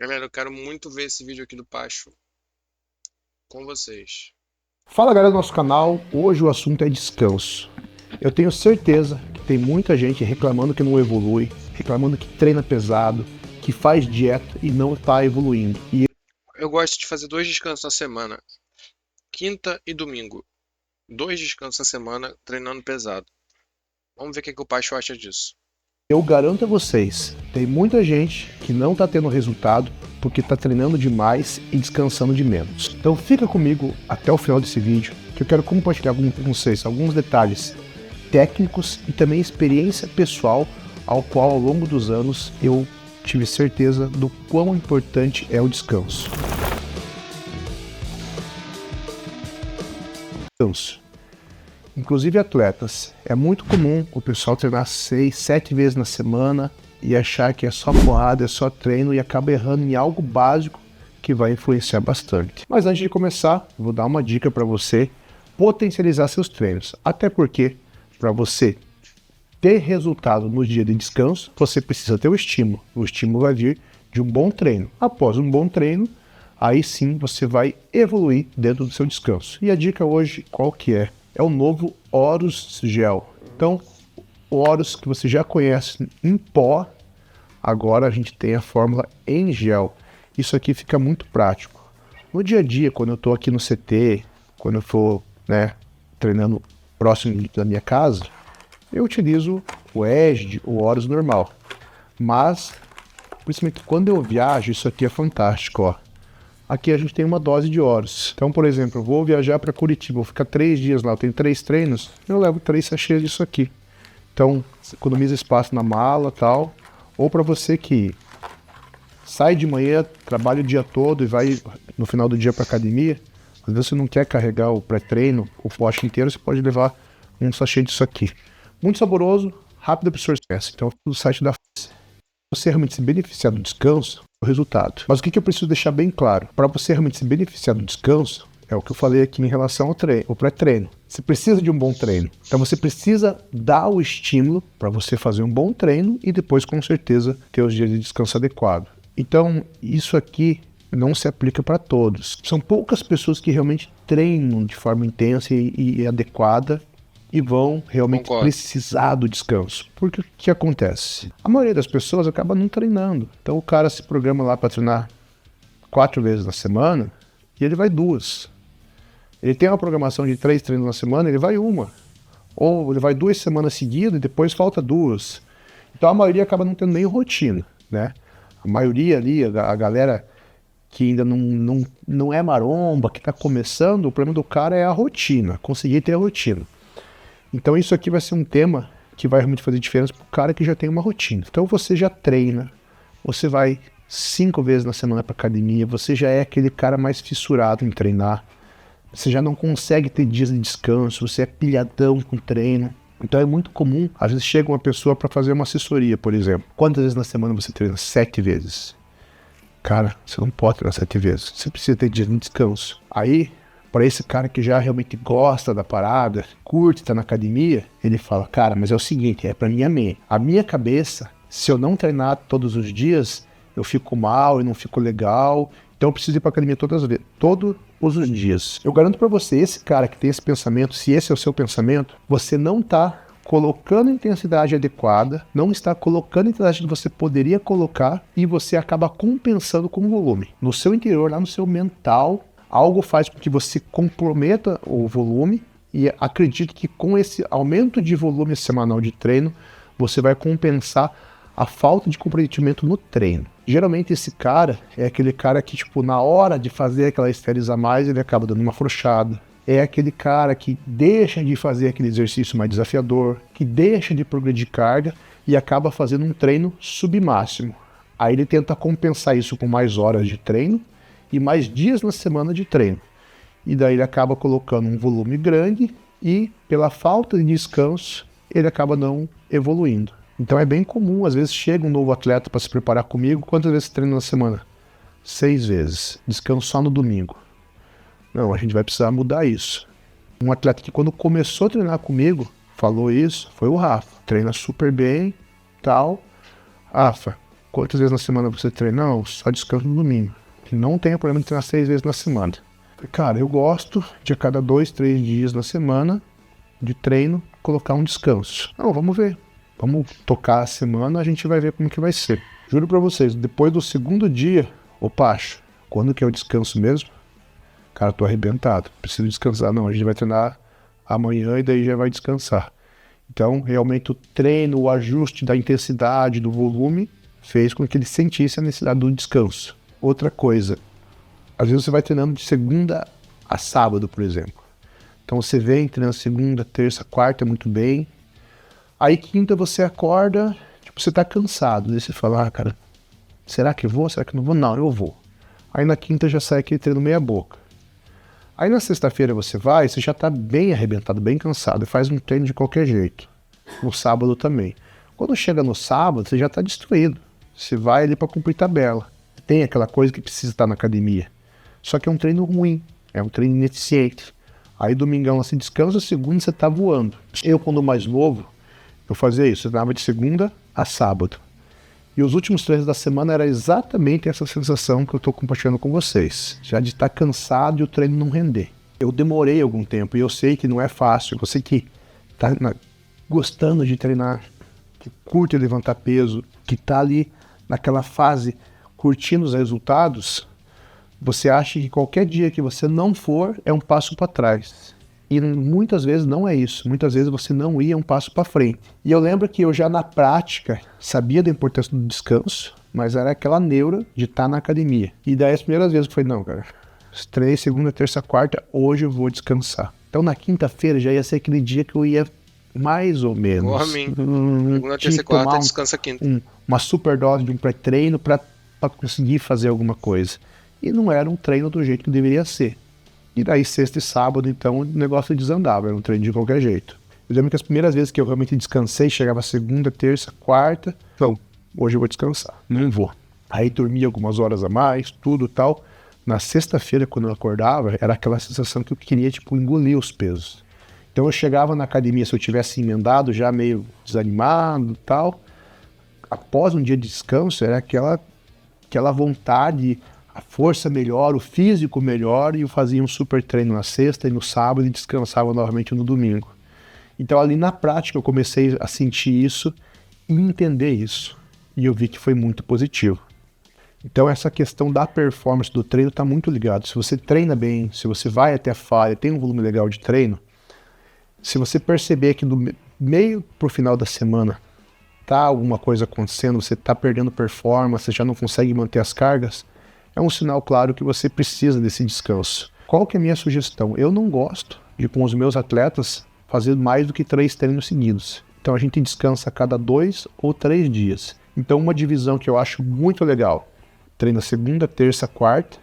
Galera, eu quero muito ver esse vídeo aqui do Pacho com vocês. Fala galera do nosso canal, hoje o assunto é descanso. Eu tenho certeza que tem muita gente reclamando que não evolui, reclamando que treina pesado, que faz dieta e não está evoluindo. E Eu gosto de fazer 2 descansos na semana, quinta e domingo. 2 descansos na semana treinando pesado. Vamos ver o que o Pacho acha disso. eu garanto a vocês, tem muita gente que não está tendo resultado porque está treinando demais e descansando de menos. Então fica comigo até o final desse vídeo, que eu quero compartilhar com vocês alguns detalhes técnicos e também experiência pessoal ao qual ao longo dos anos eu tive certeza do quão importante é o descanso. Descanso. Inclusive atletas, é muito comum o pessoal treinar 6, 7 vezes na semana e achar que é só porrada, é só treino e acaba errando em algo básico que vai influenciar bastante. Mas antes de começar, vou dar uma dica para você potencializar seus treinos, até porque para você ter resultado no dia de descanso, você precisa ter o estímulo. O estímulo vai vir de um bom treino. Após um bom treino, aí sim você vai evoluir dentro do seu descanso. E a dica hoje, qual que é? É o novo Horus Gel. Então, o Horus que você já conhece em pó, agora a gente tem a fórmula em gel. Isso aqui fica muito prático. No dia a dia, quando eu estou aqui no CT, quando eu for, treinando próximo da minha casa, eu utilizo o Edge, o Horus normal. Mas, principalmente quando eu viajo, isso aqui é fantástico, ó. Aqui a gente tem uma dose de Horus. Então, por exemplo, eu vou viajar para Curitiba, vou ficar 3 dias lá, eu tenho 3 treinos, eu levo 3 sachês disso aqui. Então, economiza espaço na mala e tal. Ou para você que sai de manhã, trabalha o dia todo e vai no final do dia para academia, às vezes você não quer carregar o pré-treino, o pote inteiro, você pode levar um sachê disso aqui. Muito saboroso, rápido absorção. Então, no site da você realmente se beneficiar do descanso, é o resultado. Mas o que eu preciso deixar bem claro? Para você realmente se beneficiar do descanso, é o que eu falei aqui em relação ao treino, ao pré-treino. Você precisa de um bom treino. Então você precisa dar o estímulo para você fazer um bom treino e depois, com certeza, ter os dias de descanso adequado. Então, isso aqui não se aplica para todos. São poucas pessoas que realmente treinam de forma intensa e adequada e vão realmente Concordo. precisar do descanso. Porque o que acontece? A maioria das pessoas acaba não treinando. Então o cara se programa lá para treinar 4 vezes na semana e ele vai 2. Ele tem uma programação de 3 treinos na semana, ele vai uma. Ou ele vai 2 semanas seguidas e depois falta 2. Então a maioria acaba não tendo nem rotina, né? A maioria ali, a galera que ainda não é maromba, que está começando, o problema do cara é a rotina, conseguir ter a rotina. Então isso aqui vai ser um tema que vai realmente fazer diferença para o cara que já tem uma rotina. Então você já treina, você vai 5 vezes na semana para academia, você já é aquele cara mais fissurado em treinar, você já não consegue ter dias de descanso, você é pilhadão com treino. Então é muito comum, às vezes chega uma pessoa para fazer uma assessoria, por exemplo. Quantas vezes na semana você treina? 7 vezes. Cara, você não pode treinar 7 vezes, você precisa ter dias de descanso. Aí para esse cara que já realmente gosta da parada, curte estar na academia, ele fala, cara, mas é o seguinte, é pra minha mente. A minha cabeça, se eu não treinar todos os dias, eu fico mal, eu não fico legal, então eu preciso ir pra academia todos os dias. Eu garanto pra você, esse cara que tem esse pensamento, se esse é o seu pensamento, você não tá colocando a intensidade adequada, não está colocando a intensidade que você poderia colocar e você acaba compensando com o volume. No seu interior, lá no seu mental, algo faz com que você comprometa o volume e acredite que com esse aumento de volume semanal de treino, você vai compensar a falta de comprometimento no treino. Geralmente esse cara é aquele cara que, tipo, na hora de fazer aquela séries a mais, ele acaba dando uma afrouxada. É aquele cara que deixa de fazer aquele exercício mais desafiador, que deixa de progredir carga e acaba fazendo um treino submáximo. Aí ele tenta compensar isso com mais horas de treino e mais dias na semana de treino. E daí ele acaba colocando um volume grande e, pela falta de descanso, ele acaba não evoluindo. Então é bem comum, às vezes chega um novo atleta para se preparar comigo, quantas vezes treina na semana? 6 vezes, descanso só no domingo. Não, a gente vai precisar mudar isso. Um atleta que quando começou a treinar comigo, falou isso, foi o Rafa. Treina super bem, tal. Rafa, quantas vezes na semana você treina? Não, só descanso no domingo. Não tenho problema de treinar 6 vezes na semana. Cara, eu gosto de a cada 2, 3 dias na semana de treino colocar um descanso. Não, vamos ver. Vamos tocar a semana, a gente vai ver como que vai ser. Juro pra vocês, depois do segundo dia, ô Pacho, quando que é o descanso mesmo? Cara, tô arrebentado, preciso descansar. Não, a gente vai treinar amanhã e daí já vai descansar. Então, realmente o treino, o ajuste da intensidade, do volume, fez com que ele sentisse a necessidade do descanso. Outra coisa, às vezes você vai treinando de segunda a sábado, por exemplo. Então você vem treinando segunda, terça, quarta muito bem. Aí quinta você acorda, tipo, você tá cansado. Daí você fala, cara, será que eu vou? Será que eu não vou? Não, eu vou. Aí na quinta já sai aquele treino meia boca. Aí na sexta-feira você já tá bem arrebentado, bem cansado, e faz um treino de qualquer jeito. No sábado também. Quando chega no sábado, você já tá destruído. Você vai ali pra cumprir tabela. Tem aquela coisa que precisa estar na academia. Só que é um treino ruim, é um treino ineficiente. Aí domingão você descansa, segunda você tá voando. Eu, quando mais novo, eu fazia isso, eu treinava de segunda a sábado. E os últimos treinos da semana era exatamente essa sensação que eu tô compartilhando com vocês. Já de estar cansado e o treino não render. Eu demorei algum tempo e eu sei que não é fácil. Você que tá gostando de treinar, que curte levantar peso, que tá ali naquela fase curtindo os resultados, você acha que qualquer dia que você não for é um passo para trás. E muitas vezes não é isso. Muitas vezes você não ia um passo para frente. E eu lembro que eu já na prática sabia da importância do descanso, mas era aquela neura de estar na academia. E daí as primeiras vezes que eu falei, não, cara, três, segunda, terça, quarta, hoje eu vou descansar. Então na quinta-feira já ia ser aquele dia que eu ia mais ou menos. Segunda, terça e quarta, descansa quinta. Uma super dose de um pré-treino para conseguir fazer alguma coisa. E não era um treino do jeito que deveria ser. E daí sexta e sábado, então, o negócio desandava, era um treino de qualquer jeito. Eu lembro que as primeiras vezes que eu realmente descansei, chegava segunda, terça, quarta, então, hoje eu vou descansar, não vou. Aí dormia algumas horas a mais, tudo tal. Na sexta-feira, quando eu acordava, era aquela sensação que eu queria, tipo, engolir os pesos. Então eu chegava na academia, se eu tivesse emendado, já meio desanimado tal. Após um dia de descanso, era aquela vontade, a força melhor, o físico melhor, e eu fazia um super treino na sexta e no sábado e descansava novamente no domingo. Então ali na prática eu comecei a sentir isso e entender isso. E eu vi que foi muito positivo. Então essa questão da performance do treino está muito ligado. Se você treina bem, se você vai até a falha, tem um volume legal de treino, se você perceber que do meio para o final da semana tá alguma coisa acontecendo, você está perdendo performance, você já não consegue manter as cargas, é um sinal claro que você precisa desse descanso. Qual que é a minha sugestão? Eu não gosto de, com os meus atletas, fazer mais do que 3 treinos seguidos. Então a gente descansa a cada 2 ou 3 dias. Então uma divisão que eu acho muito legal: treina segunda, terça, quarta,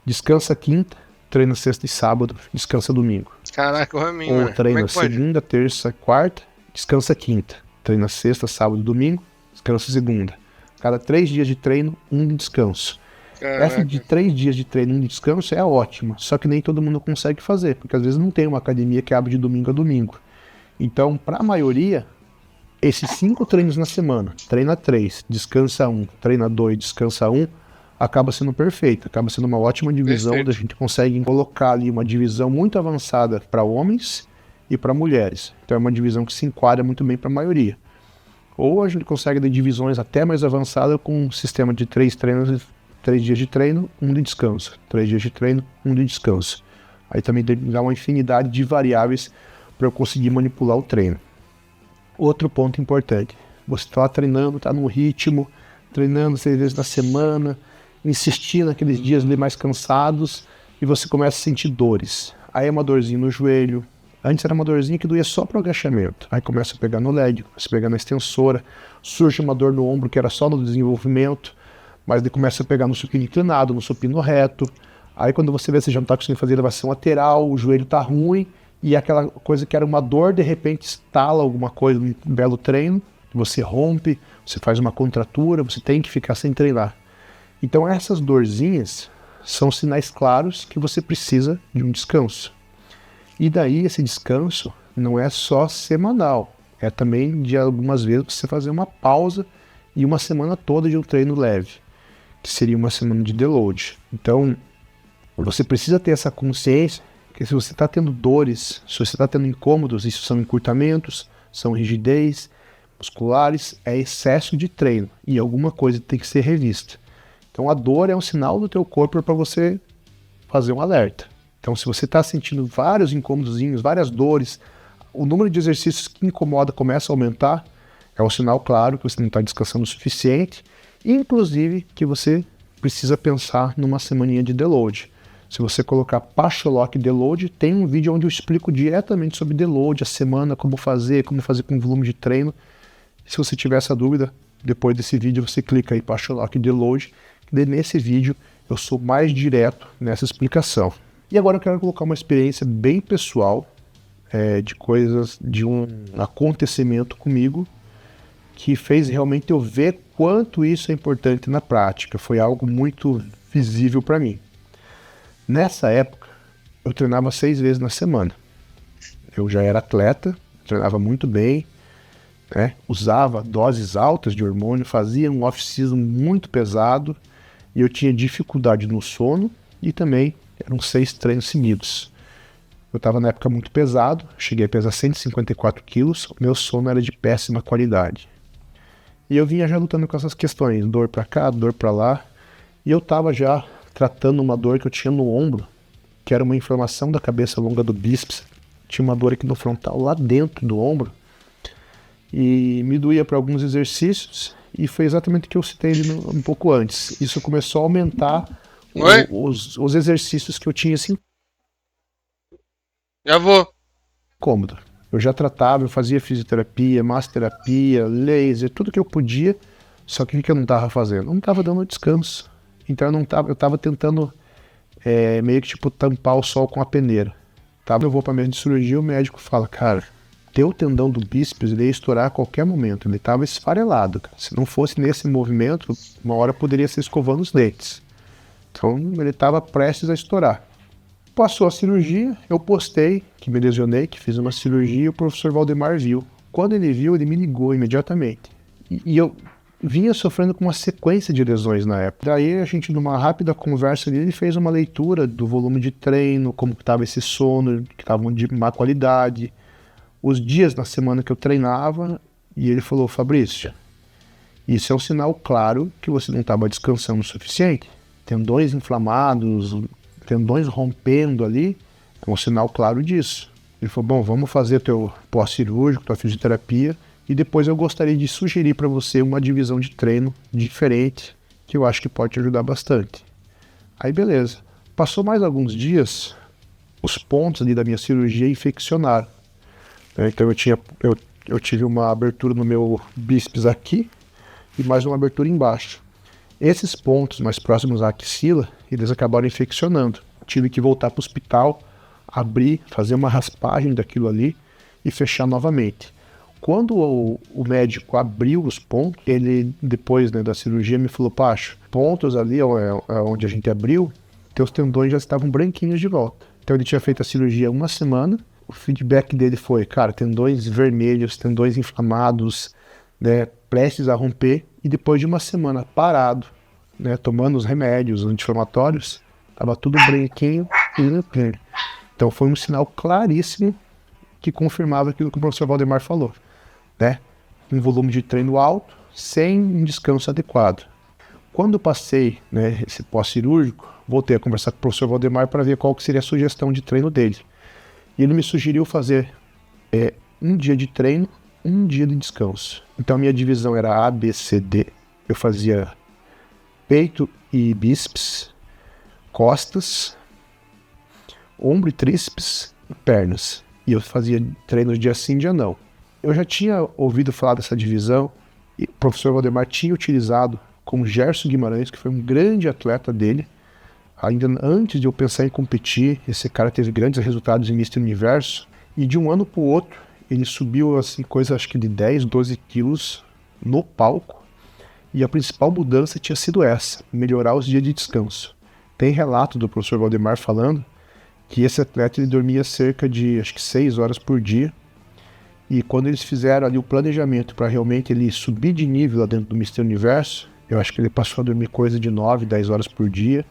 descansa quinta, treina sexta e sábado, descansa domingo. Caraca, o Raminho, ou treina segunda, terça, quarta, descansa quinta. Treina sexta, sábado, domingo, descansa segunda. Cada 3 dias de treino, um de descanso. Caraca. Essa de 3 dias de treino, um de descanso é ótima, só que nem todo mundo consegue fazer, porque às vezes não tem uma academia que abre de domingo a domingo. Então, para a maioria, esses 5 treinos na semana, treina 3, descansa 1, treina 2, descansa 1, acaba sendo perfeito, acaba sendo uma ótima divisão, onde a gente consegue colocar ali uma divisão muito avançada para homens e para mulheres. Então é uma divisão que se enquadra muito bem para a maioria. Ou a gente consegue ter divisões até mais avançadas com um sistema de 3 treinos, 3 dias de treino, 1 de descanso. 3 dias de treino, 1 de descanso. Aí também dá uma infinidade de variáveis para eu conseguir manipular o treino. Outro ponto importante: você está lá treinando, está no ritmo, treinando 6 vezes na semana, insistir naqueles dias ali mais cansados, e você começa a sentir dores. Aí é uma dorzinha no joelho. Antes era uma dorzinha que doía só para o agachamento. Aí começa a pegar no leg, começa a pegar na extensora, surge uma dor no ombro que era só no desenvolvimento, mas daí começa a pegar no supino inclinado, no supino reto. Aí quando você vê, você já não está conseguindo fazer elevação lateral, o joelho está ruim, e aquela coisa que era uma dor, de repente estala alguma coisa num belo treino, você rompe, você faz uma contratura, você tem que ficar sem treinar. Então essas dorzinhas são sinais claros que você precisa de um descanso. E daí esse descanso não é só semanal, é também de algumas vezes você fazer uma pausa e uma semana toda de um treino leve, que seria uma semana de deload. Então, você precisa ter essa consciência que se você está tendo dores, se você está tendo incômodos, isso são encurtamentos, são rigidez musculares, é excesso de treino e alguma coisa tem que ser revista. Então a dor é um sinal do teu corpo para você fazer um alerta. Então se você está sentindo vários incômodozinhos, várias dores, o número de exercícios que incomoda começa a aumentar, é um sinal claro que você não está descansando o suficiente, inclusive que você precisa pensar numa semaninha de deload. Se você colocar Pacholok Deload, tem um vídeo onde eu explico diretamente sobre deload, a semana, como fazer com volume de treino. Se você tiver essa dúvida, depois desse vídeo você clica aí Pacholok Deload, que nesse vídeo eu sou mais direto nessa explicação. E agora eu quero colocar uma experiência bem pessoal, de coisas, de um acontecimento comigo, que fez realmente eu ver quanto isso é importante na prática. Foi algo muito visível para mim. Nessa época, eu treinava 6 vezes na semana. Eu já era atleta, treinava muito bem, né? Usava doses altas de hormônio, fazia um off-season muito pesado e eu tinha dificuldade no sono e também eram 6 treinos seguidos. Eu estava na época muito pesado, cheguei a pesar 154 quilos, o meu sono era de péssima qualidade. E eu vinha já lutando com essas questões, dor para cá, dor para lá, e eu estava já tratando uma dor que eu tinha no ombro, que era uma inflamação da cabeça longa do bíceps. Tinha uma dor aqui no frontal, lá dentro do ombro, e me doía para alguns exercícios, e foi exatamente o que eu citei ali um pouco antes. Isso começou a aumentar os exercícios que eu tinha assim. Já vou. Cômodo. Eu já tratava, eu fazia fisioterapia, massoterapia, laser, tudo que eu podia, só que o que eu não estava fazendo? Não estava dando descanso. Então eu estava tentando meio que tipo tampar o sol com a peneira. Eu vou para a mesa de cirurgia, o médico fala, cara, teu tendão do bíceps ele ia estourar a qualquer momento, ele estava esfarelado, cara. Se não fosse nesse movimento, uma hora poderia ser escovando os dentes. Então ele estava prestes a estourar. Passou a cirurgia, eu postei que me lesionei, que fiz uma cirurgia, e o professor Valdemar viu. Quando ele viu, ele me ligou imediatamente. E eu vinha sofrendo com uma sequência de lesões na época. Daí a gente, numa rápida conversa ali, ele fez uma leitura do volume de treino, como estava esse sono, que estavam de má qualidade, os dias na semana que eu treinava, e ele falou, Fabrício, isso é um sinal claro que você não estava descansando o suficiente. Tendões inflamados, tendões rompendo ali, é um sinal claro disso. Ele falou, bom, vamos fazer teu pós-cirúrgico, tua fisioterapia, e depois eu gostaria de sugerir para você uma divisão de treino diferente, que eu acho que pode te ajudar bastante. Aí beleza. Passou mais alguns dias, os pontos ali da minha cirurgia infeccionaram. Então eu tive uma abertura no meu bíceps aqui e mais uma abertura embaixo. Esses pontos mais próximos à axila, eles acabaram infeccionando. Tive que voltar para o hospital, abrir, fazer uma raspagem daquilo ali e fechar novamente. Quando o médico abriu os pontos, ele, depois da cirurgia, me falou, Pacho, pontos ali onde a gente abriu, teus tendões já estavam branquinhos de volta. Então ele tinha feito a cirurgia 1 semana, o feedback dele foi, cara, tendões vermelhos, tendões inflamados, né, prestes a romper, e depois de 1 semana parado, né, tomando os remédios anti-inflamatórios, estava tudo branquinho e limpinho. Então foi um sinal claríssimo que confirmava aquilo que o professor Valdemar falou. Né? Um volume de treino alto, sem um descanso adequado. Quando eu passei, né, esse pós-cirúrgico, voltei a conversar com o professor Valdemar para ver qual que seria a sugestão de treino dele. E ele me sugeriu fazer 1 dia de treino, 1 dia de descanso. Então a minha divisão era A, B, C, D. Eu fazia peito e bíceps, costas, ombro e tríceps e pernas. E eu fazia treinos dia sim, dia não. Eu já tinha ouvido falar dessa divisão e o professor Valdemar tinha utilizado com Gerson Guimarães, que foi um grande atleta dele. Ainda antes de eu pensar em competir, esse cara teve grandes resultados em Mister Universo. E de um ano para o outro, ele subiu assim, coisa acho que de 10, 12 quilos no palco. E a principal mudança tinha sido essa, melhorar os dias de descanso. Tem relato do professor Valdemar falando que esse atleta ele dormia cerca de acho que 6 horas por dia. E quando eles fizeram ali o planejamento para realmente ele subir de nível lá dentro do Mister Universo, eu acho que ele passou a dormir coisa de 9, 10 horas por dia,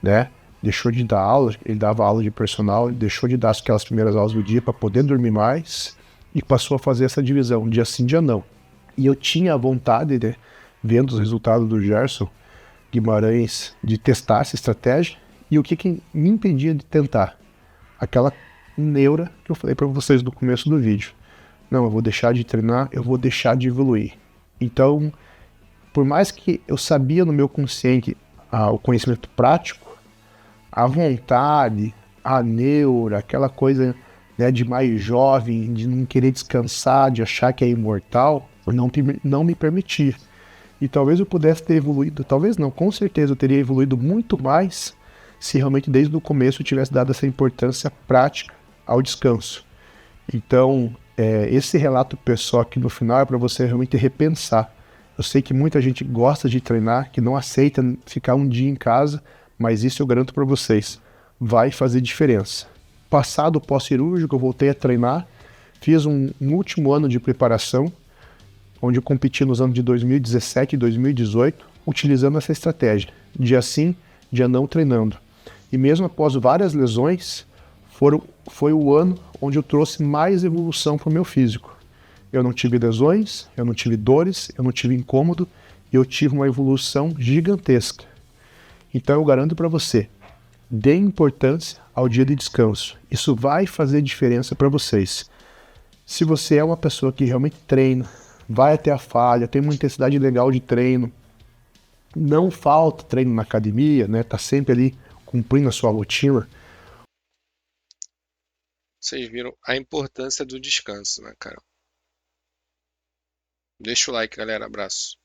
né? Deixou de dar aula, ele dava aula de personal, ele deixou de dar aquelas primeiras aulas do dia para poder dormir mais e passou a fazer essa divisão, dia sim, dia não. E eu tinha a vontade, né, vendo os resultados do Gerson Guimarães, de testar essa estratégia. E o que me impedia de tentar? Aquela neura que eu falei para vocês no começo do vídeo. Não, eu vou deixar de treinar, eu vou deixar de evoluir. Então, por mais que eu sabia no meu consciente o conhecimento prático, a vontade, a neura, aquela coisa, né, de mais jovem, de não querer descansar, de achar que é imortal, não me permitia. E talvez eu pudesse ter evoluído, talvez não, com certeza eu teria evoluído muito mais se realmente desde o começo eu tivesse dado essa importância prática ao descanso. Então, esse relato pessoal aqui no final é para você realmente repensar. Eu sei que muita gente gosta de treinar, que não aceita ficar um dia em casa, mas isso eu garanto para vocês, vai fazer diferença. Passado o pós-cirúrgico, eu voltei a treinar, fiz um último ano de preparação, onde eu competi nos anos de 2017 e 2018, utilizando essa estratégia, dia sim, dia não treinando. E mesmo após várias lesões, foi o ano onde eu trouxe mais evolução para o meu físico. Eu não tive lesões, eu não tive dores, eu não tive incômodo, e eu tive uma evolução gigantesca. Então eu garanto para você, dê importância ao dia de descanso. Isso vai fazer diferença para vocês. Se você é uma pessoa que realmente treina, vai até a falha, tem uma intensidade legal de treino, não falta treino na academia, né? Tá sempre ali cumprindo a sua rotina. Vocês viram a importância do descanso, né, cara? Deixa o like, galera. Abraço.